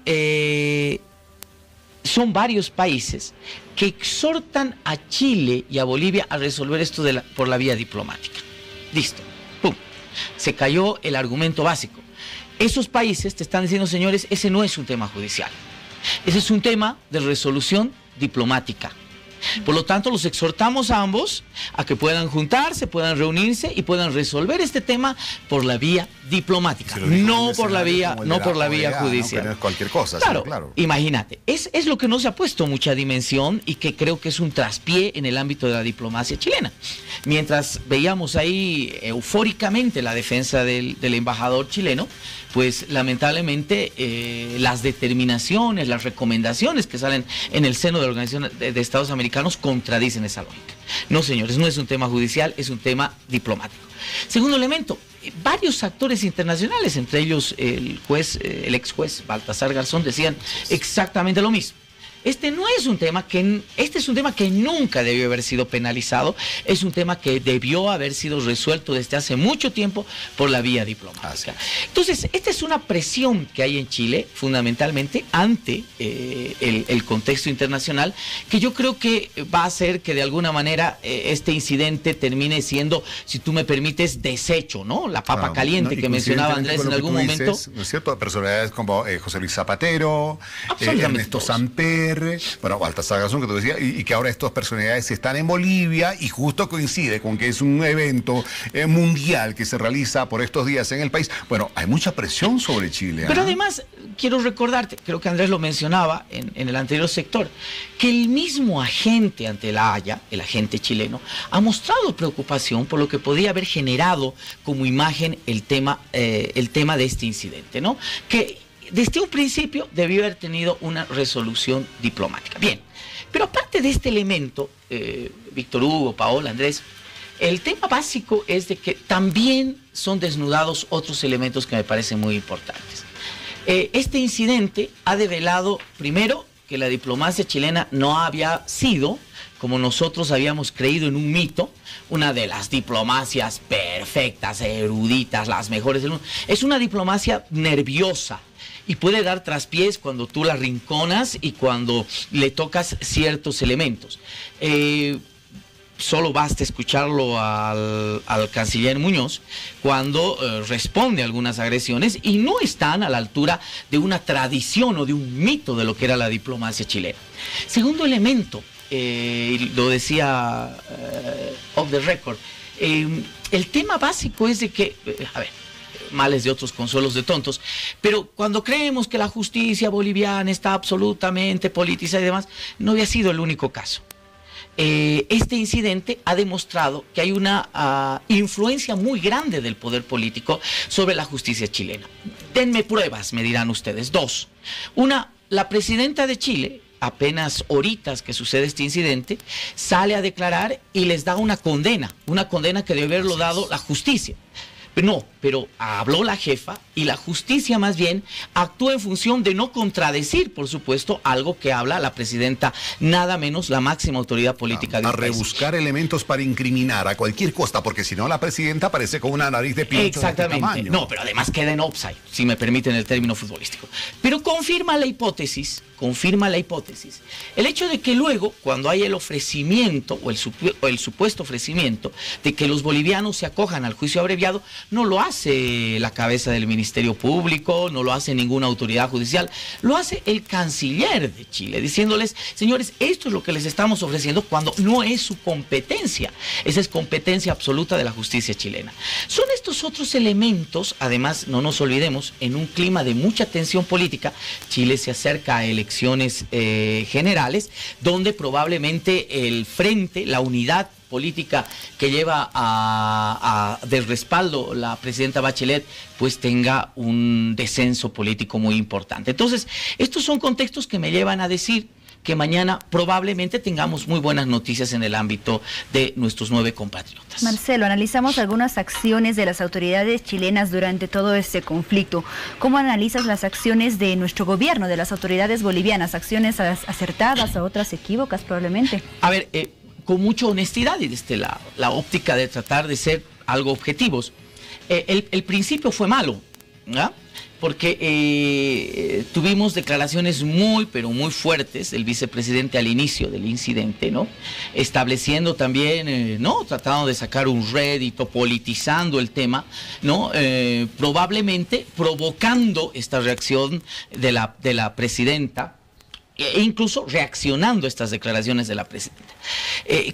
son varios países que exhortan a Chile y a Bolivia a resolver esto por la vía diplomática. Listo, pum, se cayó el argumento básico. Esos países te están diciendo: señores, ese no es un tema judicial, ese es un tema de resolución diplomática. Por lo tanto, los exhortamos a ambos a que puedan juntarse, puedan reunirse y puedan resolver este tema por la vía diplomática, no por la vía judicial. No cualquier cosa. Claro. Imagínate, es lo que no se ha puesto mucha dimensión y que creo que es un traspié en el ámbito de la diplomacia chilena. Mientras veíamos ahí eufóricamente la defensa del embajador chileno, pues lamentablemente las determinaciones, las recomendaciones que salen en el seno de la Organización de Estados Americanos contradicen esa lógica. No, señores, no es un tema judicial, es un tema diplomático. Segundo elemento, varios actores internacionales, entre ellos el ex juez Baltasar Garzón, decían exactamente lo mismo. Este es un tema que nunca debió haber sido penalizado, es un tema que debió haber sido resuelto desde hace mucho tiempo por la vía diplomática. Entonces, esta es una presión que hay en Chile, fundamentalmente ante el contexto internacional, que yo creo que va a hacer que de alguna manera este incidente termine siendo, si tú me permites, deshecho, ¿no? La papa caliente que mencionaba Andrés en algún momento. ¿No es cierto? Personalidades como José Luis Zapatero, Ernesto Samper, bueno, Baltasar Garzón, que tú decías, y que ahora estas personalidades están en Bolivia y justo coincide con que es un evento mundial que se realiza por estos días en el país. Bueno, hay mucha presión sobre Chile. Pero además, quiero recordarte, creo que Andrés lo mencionaba en el anterior sector, que el mismo agente ante la Haya, el agente chileno, ha mostrado preocupación por lo que podría haber generado como imagen el tema de este incidente, ¿no? Que desde un principio debió haber tenido una resolución diplomática. Bien, pero aparte de este elemento, Víctor Hugo, Paola, Andrés, el tema básico es de que también son desnudados otros elementos que me parecen muy importantes. Este incidente ha develado, primero, que la diplomacia chilena no había sido, como nosotros habíamos creído en un mito, una de las diplomacias perfectas, eruditas, las mejores del mundo. Es una diplomacia nerviosa y puede dar traspiés cuando tú la rinconas y cuando le tocas ciertos elementos. Solo basta escucharlo al canciller Muñoz cuando responde a algunas agresiones y no están a la altura de una tradición o de un mito de lo que era la diplomacia chilena. Segundo elemento, lo decía off the record, el tema básico es de que, a ver, males de otros, consuelos de tontos, pero cuando creemos que la justicia boliviana está absolutamente politizada y demás, no había sido el único caso. Este incidente ha demostrado que hay una influencia muy grande del poder político sobre la justicia chilena. Denme pruebas, me dirán ustedes. Dos. Una, la presidenta de Chile, apenas horitas que sucede este incidente, sale a declarar y les da una condena que debe haberlo dado la justicia. No, pero habló la jefa y la justicia más bien actúa en función de no contradecir, por supuesto, algo que habla la presidenta, nada menos la máxima autoridad política del país. A rebuscar elementos para incriminar a cualquier costa, porque si no la presidenta aparece con una nariz de pincho. Exactamente. De este tamaño. No, pero además queda en offside, si me permiten el término futbolístico. Pero confirma la hipótesis, el hecho de que luego, cuando hay el ofrecimiento o el supuesto ofrecimiento de que los bolivianos se acojan al juicio abreviado, no lo hace la cabeza del Ministerio Público, no lo hace ninguna autoridad judicial, lo hace el canciller de Chile, diciéndoles, señores, esto es lo que les estamos ofreciendo cuando no es su competencia, esa es competencia absoluta de la justicia chilena. Son estos otros elementos, además, no nos olvidemos, en un clima de mucha tensión política, Chile se acerca a elecciones generales, donde probablemente el frente, la unidad política que lleva del respaldo la presidenta Bachelet, pues tenga un descenso político muy importante. Entonces, estos son contextos que me llevan a decir que mañana probablemente tengamos muy buenas noticias en el ámbito de nuestros 9 compatriotas. Marcelo, analizamos algunas acciones de las autoridades chilenas durante todo este conflicto. ¿Cómo analizas las acciones de nuestro gobierno, de las autoridades bolivianas? ¿Acciones acertadas o otras equívocas probablemente? A ver, con mucha honestidad y desde la óptica de tratar de ser algo objetivos. El principio fue malo, ¿no? Porque tuvimos declaraciones pero muy fuertes del vicepresidente al inicio del incidente, ¿no? Estableciendo también, ¿no? Tratando de sacar un rédito, politizando el tema, ¿no? Probablemente provocando esta reacción de la presidenta, e incluso reaccionando a estas declaraciones de la presidenta.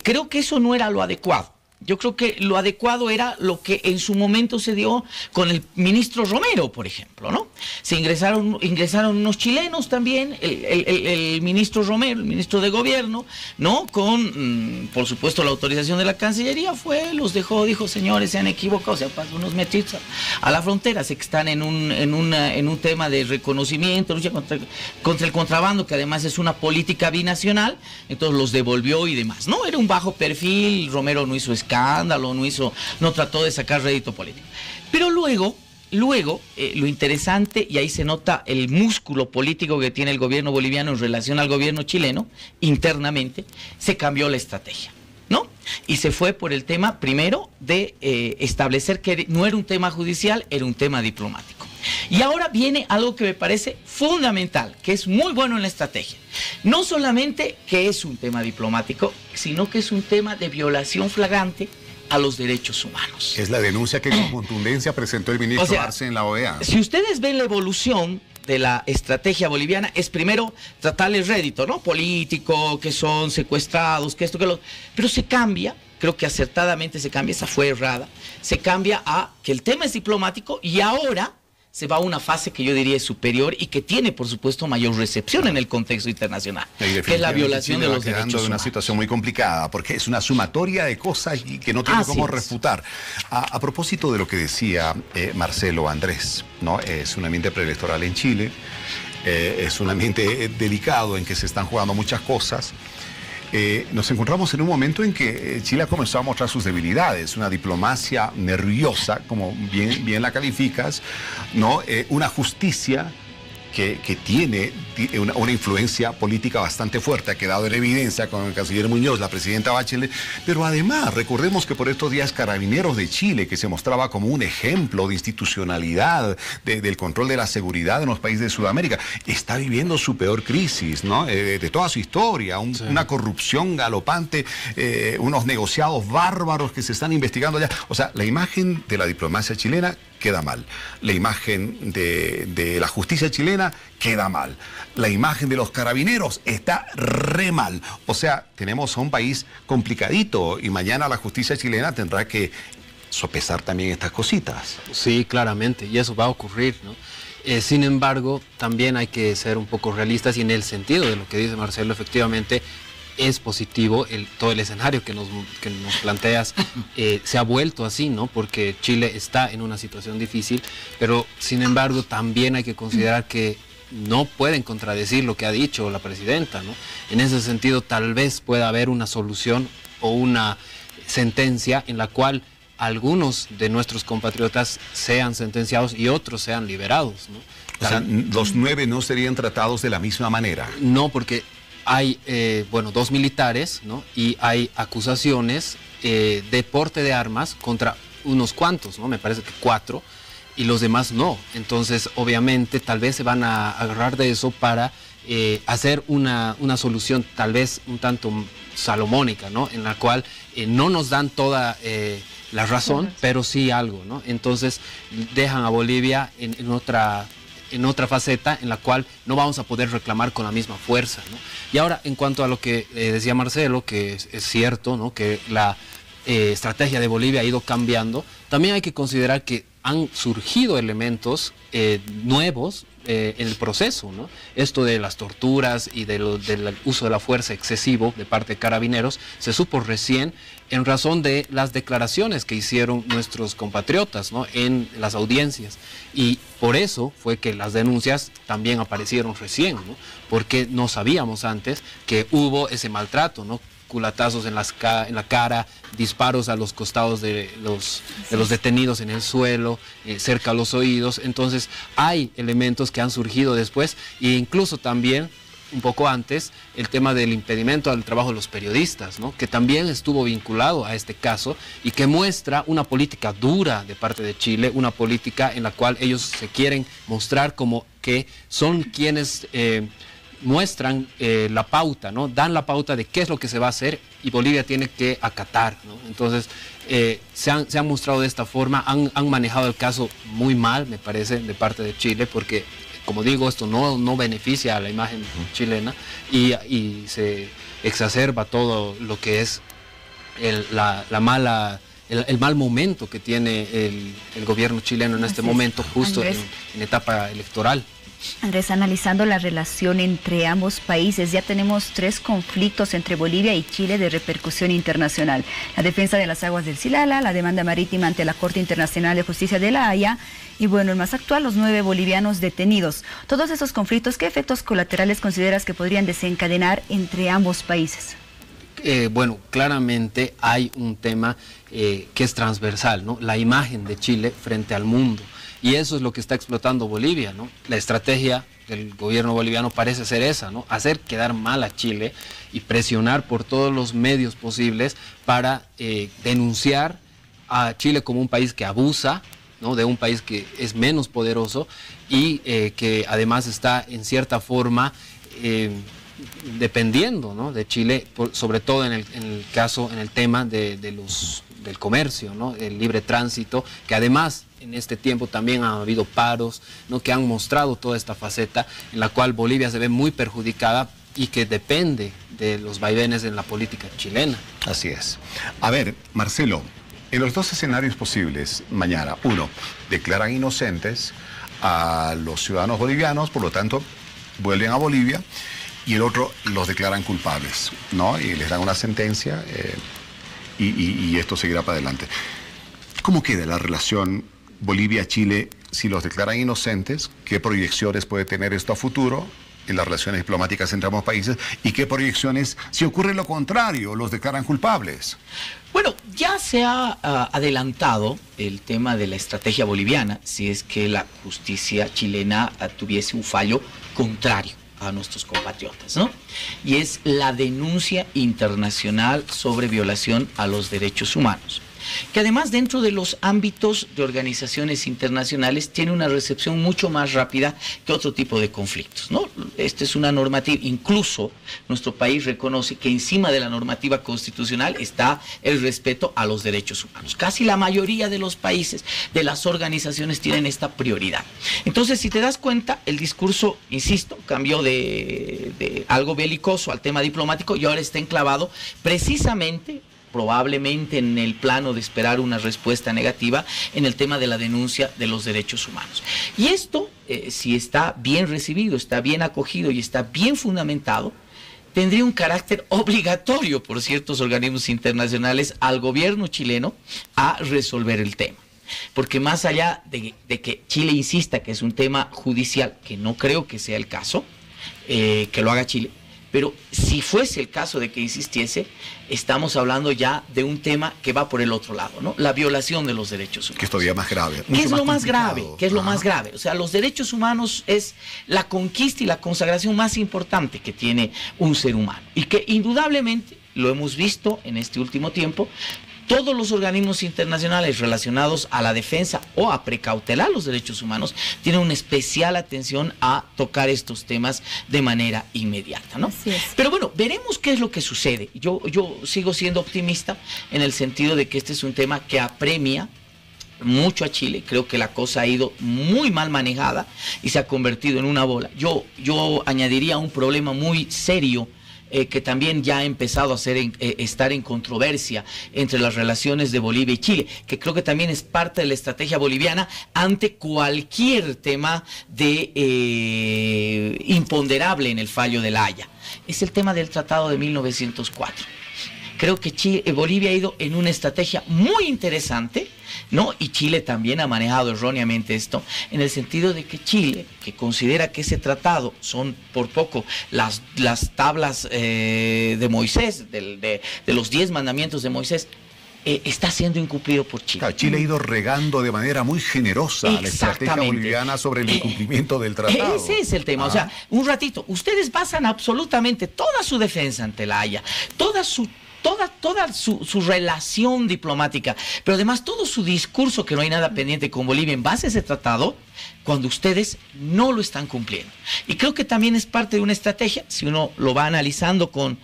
Creo que eso no era lo adecuado. Yo creo que lo adecuado era lo que en su momento se dio con el ministro Romero, por ejemplo, ¿no? Se ingresaron unos chilenos también, el ministro Romero, el ministro de Gobierno, ¿no? Con, por supuesto, la autorización de la Cancillería, los dejó, dijo, señores, se han equivocado, se han pasado unos metidos a la frontera, sé que están en un tema de reconocimiento, lucha contra el contrabando, que además es una política binacional, entonces los devolvió y demás, ¿no? Era un bajo perfil, Romero no hizo escándalo, no trató de sacar rédito político. Pero luego, lo interesante, y ahí se nota el músculo político que tiene el gobierno boliviano en relación al gobierno chileno, internamente, se cambió la estrategia, ¿no? Y se fue por el tema, primero, de establecer que no era un tema judicial, era un tema diplomático. Y ahora viene algo que me parece fundamental, que es muy bueno en la estrategia. No solamente que es un tema diplomático, sino que es un tema de violación flagrante a los derechos humanos. Es la denuncia que con contundencia presentó el ministro Arce en la OEA. Si ustedes ven la evolución de la estrategia boliviana, es primero tratarles rédito, ¿no? Político, que son secuestrados, que esto, que lo... Pero se cambia, creo que acertadamente se cambia, esa fue errada, se cambia a que el tema es diplomático y ahora se va a una fase que yo diría es superior y que tiene, por supuesto, mayor recepción en el contexto internacional, que es la violación de los derechos humanos. De una situación muy complicada, porque es una sumatoria de cosas y que no tiene cómo refutar. A propósito de lo que decía Marcelo Andrés, ¿no? Es un ambiente preelectoral en Chile, es un ambiente delicado en que se están jugando muchas cosas. Nos encontramos en un momento en que Chile ha comenzado a mostrar sus debilidades, una diplomacia nerviosa, como bien la calificas, ¿no? Una justicia que tiene una influencia política bastante fuerte, ha quedado en evidencia con el canciller Muñoz, la presidenta Bachelet, pero además recordemos que por estos días Carabineros de Chile, que se mostraba como un ejemplo de institucionalidad, del control de la seguridad en los países de Sudamérica, está viviendo su peor crisis, ¿no? De toda su historia, una corrupción galopante, unos negociados bárbaros que se están investigando allá. O sea, la imagen de la diplomacia chilena queda mal. La imagen de la justicia chilena queda mal. La imagen de los carabineros está re mal. O sea, tenemos a un país complicadito y mañana la justicia chilena tendrá que sopesar también estas cositas. Sí, claramente, y eso va a ocurrir, ¿no? Sin embargo, también hay que ser un poco realistas y en el sentido de lo que dice Marcelo, efectivamente, es positivo todo el escenario que nos planteas, se ha vuelto así, ¿no? Porque Chile está en una situación difícil, pero sin embargo también hay que considerar que no pueden contradecir lo que ha dicho la presidenta, ¿no? En ese sentido tal vez pueda haber una solución o una sentencia en la cual algunos de nuestros compatriotas sean sentenciados y otros sean liberados, ¿no? O sea, los 9 no serían tratados de la misma manera. No, porque hay, 2 militares, ¿no? Y hay acusaciones de porte de armas contra unos cuantos, ¿no? Me parece que 4, y los demás no. Entonces, obviamente, tal vez se van a agarrar de eso para hacer una solución tal vez un tanto salomónica, ¿no? En la cual no nos dan toda la razón, pero sí algo, ¿no? Entonces, dejan a Bolivia en otra faceta en la cual no vamos a poder reclamar con la misma fuerza, ¿no? Y ahora, en cuanto a lo que decía Marcelo, que es cierto, ¿no? Que la estrategia de Bolivia ha ido cambiando, también hay que considerar que han surgido elementos nuevos en el proceso, ¿no? Esto de las torturas y del uso de la fuerza excesivo de parte de carabineros se supo recién en razón de las declaraciones que hicieron nuestros compatriotas, ¿no? En las audiencias, y por eso fue que las denuncias también aparecieron recién, ¿no? Porque no sabíamos antes que hubo ese maltrato, ¿no? Culatazos en la cara, disparos a los costados de los detenidos en el suelo, cerca a los oídos. Entonces hay elementos que han surgido después e incluso también un poco antes el tema del impedimento al trabajo de los periodistas, ¿no? Que también estuvo vinculado a este caso y que muestra una política dura de parte de Chile, una política en la cual ellos se quieren mostrar como que son quienes muestran la pauta, ¿no? Dan la pauta de qué es lo que se va a hacer y Bolivia tiene que acatar, ¿no? Entonces se han mostrado de esta forma, han manejado el caso muy mal, me parece, de parte de Chile, porque como digo, esto no beneficia a la imagen chilena y se exacerba todo lo que es el mal momento que tiene el gobierno chileno en este momento, justo en etapa electoral. Andrés, analizando la relación entre ambos países, ya tenemos 3 conflictos entre Bolivia y Chile de repercusión internacional. La defensa de las aguas del Silala, la demanda marítima ante la Corte Internacional de Justicia de La Haya y, bueno, el más actual, los 9 bolivianos detenidos. Todos esos conflictos, ¿qué efectos colaterales consideras que podrían desencadenar entre ambos países? Bueno, claramente hay un tema que es transversal, ¿no? La imagen de Chile frente al mundo. Y eso es lo que está explotando Bolivia, ¿no? La estrategia del gobierno boliviano parece ser esa, ¿no? Hacer quedar mal a Chile y presionar por todos los medios posibles para denunciar a Chile como un país que abusa, ¿no? De un país que es menos poderoso y que además está en cierta forma dependiendo, ¿no? De Chile, sobre todo en el tema del comercio, ¿no? El libre tránsito, que además en este tiempo también ha habido paros, ¿no? Que han mostrado toda esta faceta en la cual Bolivia se ve muy perjudicada y que depende de los vaivenes en la política chilena. Así es. A ver, Marcelo, en los 2 escenarios posibles mañana, uno, declaran inocentes a los ciudadanos bolivianos, por lo tanto, vuelven a Bolivia, y el otro los declaran culpables, ¿no? Y les dan una sentencia y esto seguirá para adelante. ¿Cómo queda la relación Bolivia-Chile si los declaran inocentes? ¿Qué proyecciones puede tener esto a futuro en las relaciones diplomáticas entre ambos países? ¿Y qué proyecciones si ocurre lo contrario, los declaran culpables? Bueno, ya se ha adelantado el tema de la estrategia boliviana si es que la justicia chilena tuviese un fallo contrario a nuestros compatriotas, ¿no? Y es la denuncia internacional sobre violación a los derechos humanos, que además dentro de los ámbitos de organizaciones internacionales tiene una recepción mucho más rápida que otro tipo de conflictos, ¿no? Esta es una normativa, incluso nuestro país reconoce que encima de la normativa constitucional está el respeto a los derechos humanos. Casi la mayoría de los países, de las organizaciones tienen esta prioridad. Entonces, si te das cuenta, el discurso, insisto, cambió de algo belicoso al tema diplomático y ahora está enclavado precisamente, probablemente en el plano de esperar una respuesta negativa en el tema de la denuncia de los derechos humanos. Y esto, si está bien recibido, está bien acogido y está bien fundamentado, tendría un carácter obligatorio por ciertos organismos internacionales al gobierno chileno a resolver el tema. Porque más allá de que Chile insista que es un tema judicial, que no creo que sea el caso, que lo haga Chile, pero si fuese el caso de que insistiese, estamos hablando ya de un tema que va por el otro lado, ¿no? La violación de los derechos humanos. Que es todavía más grave. ¿Qué es lo más grave? ¿Qué es lo más grave? O sea, los derechos humanos es la conquista y la consagración más importante que tiene un ser humano. Y que indudablemente, lo hemos visto en este último tiempo, todos los organismos internacionales relacionados a la defensa o a precautelar los derechos humanos tienen una especial atención a tocar estos temas de manera inmediata, ¿no? Así es. Pero bueno, veremos qué es lo que sucede. Yo sigo siendo optimista en el sentido de que este es un tema que apremia mucho a Chile. Creo que la cosa ha ido muy mal manejada y se ha convertido en una bola. Yo añadiría un problema muy serio que también ya ha empezado a estar en controversia entre las relaciones de Bolivia y Chile, que creo que también es parte de la estrategia boliviana ante cualquier tema de imponderable en el fallo de La Haya. Es el tema del Tratado de 1904. Creo que Bolivia ha ido en una estrategia muy interesante, ¿no? Y Chile también ha manejado erróneamente esto, en el sentido de que Chile, que considera que ese tratado son por poco las tablas de Moisés, de los 10 mandamientos de Moisés, está siendo incumplido por Chile. Claro, Chile ha ido regando de manera muy generosa la estrategia boliviana sobre el incumplimiento del tratado. Ese es el tema. O sea, un ratito, ustedes basan absolutamente toda su defensa ante La Haya, toda su relación diplomática, pero además todo su discurso que no hay nada pendiente con Bolivia en base a ese tratado, cuando ustedes no lo están cumpliendo. Y creo que también es parte de una estrategia, si uno lo va analizando con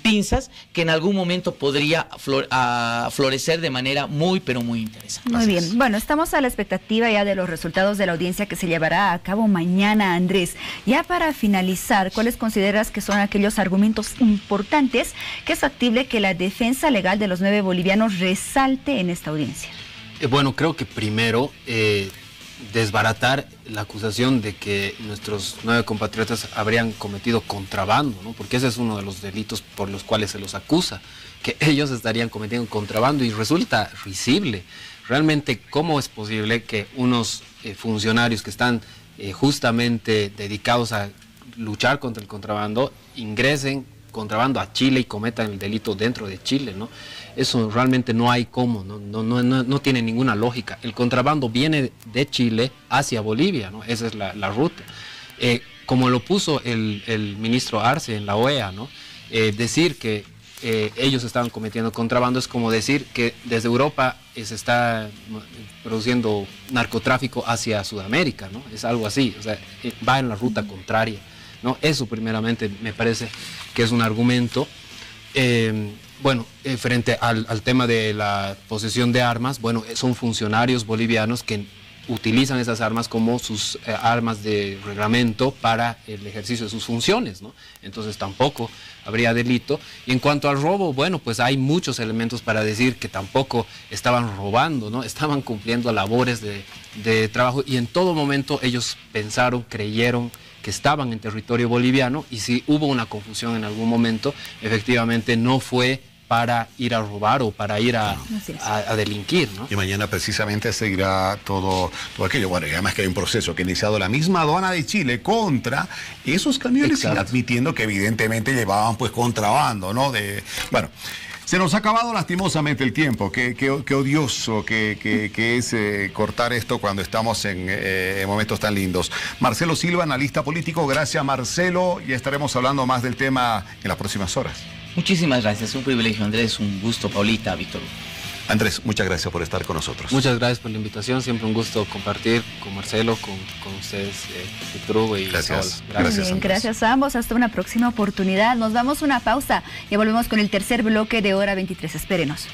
pinzas, que en algún momento podría florecer de manera muy, pero muy interesante. Muy bien. Bueno, estamos a la expectativa ya de los resultados de la audiencia que se llevará a cabo mañana, Andrés. Ya para finalizar, ¿cuáles consideras que son aquellos argumentos importantes que es factible que la defensa legal de los 9 bolivianos resalte en esta audiencia? Bueno, creo que primero desbaratar la acusación de que nuestros 9 compatriotas habrían cometido contrabando, ¿no? Porque ese es uno de los delitos por los cuales se los acusa, que ellos estarían cometiendo contrabando, y resulta risible. Realmente, ¿cómo es posible que unos funcionarios que están justamente dedicados a luchar contra el contrabando ingresen contrabando a Chile y cometan el delito dentro de Chile, ¿no? Eso realmente no hay cómo, no tiene ninguna lógica. El contrabando viene de Chile hacia Bolivia, ¿no? Esa es la ruta. Como lo puso el ministro Arce en la OEA, ¿no? Decir que ellos estaban cometiendo contrabando es como decir que desde Europa se está produciendo narcotráfico hacia Sudamérica, ¿no? Es algo así, o sea, va en la ruta contraria, ¿no? Eso primeramente me parece que es un argumento. Bueno, frente al tema de la posesión de armas, bueno, son funcionarios bolivianos que utilizan esas armas como sus armas de reglamento para el ejercicio de sus funciones, ¿no? Entonces tampoco habría delito. Y en cuanto al robo, bueno, pues hay muchos elementos para decir que tampoco estaban robando, ¿no? Estaban cumpliendo labores de de trabajo y en todo momento ellos pensaron, creyeron que estaban en territorio boliviano y si hubo una confusión en algún momento, efectivamente no fue para ir a robar o para ir a delinquir, ¿no? Y mañana precisamente seguirá todo aquello. Bueno, y además que hay un proceso que ha iniciado la misma aduana de Chile contra esos camiones, y admitiendo que evidentemente llevaban pues contrabando, ¿no? Bueno, se nos ha acabado lastimosamente el tiempo. Qué odioso que es cortar esto cuando estamos en momentos tan lindos. Marcelo Silva, analista político. Gracias, Marcelo. Y estaremos hablando más del tema en las próximas horas. Muchísimas gracias, un privilegio, Andrés, un gusto, Paulita, Víctor. Andrés, muchas gracias por estar con nosotros. Muchas gracias por la invitación, siempre un gusto compartir con Marcelo, con ustedes, Víctor Hugo y gracias. Bien, gracias a ambos, hasta una próxima oportunidad. Nos damos una pausa y volvemos con el tercer bloque de Hora 23, espérenos.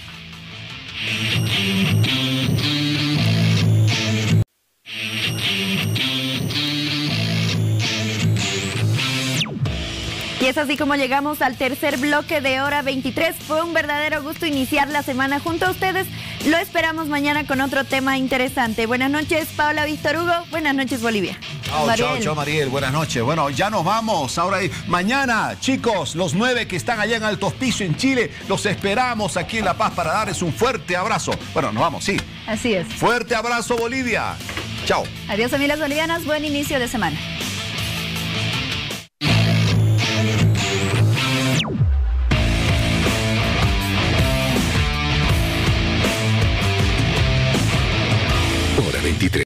Y es así como llegamos al tercer bloque de Hora 23. Fue un verdadero gusto iniciar la semana junto a ustedes. Lo esperamos mañana con otro tema interesante. Buenas noches, Paola, Víctor Hugo. Buenas noches, Bolivia. Chao, Mariel. Buenas noches. Bueno, ya nos vamos. Ahora, mañana, chicos, los 9 que están allá en Alto Hospicio, en Chile, los esperamos aquí en La Paz para darles un fuerte abrazo. Bueno, nos vamos, sí. Así es. Fuerte abrazo, Bolivia. Chao. Adiós, familias bolivianas. Buen inicio de semana.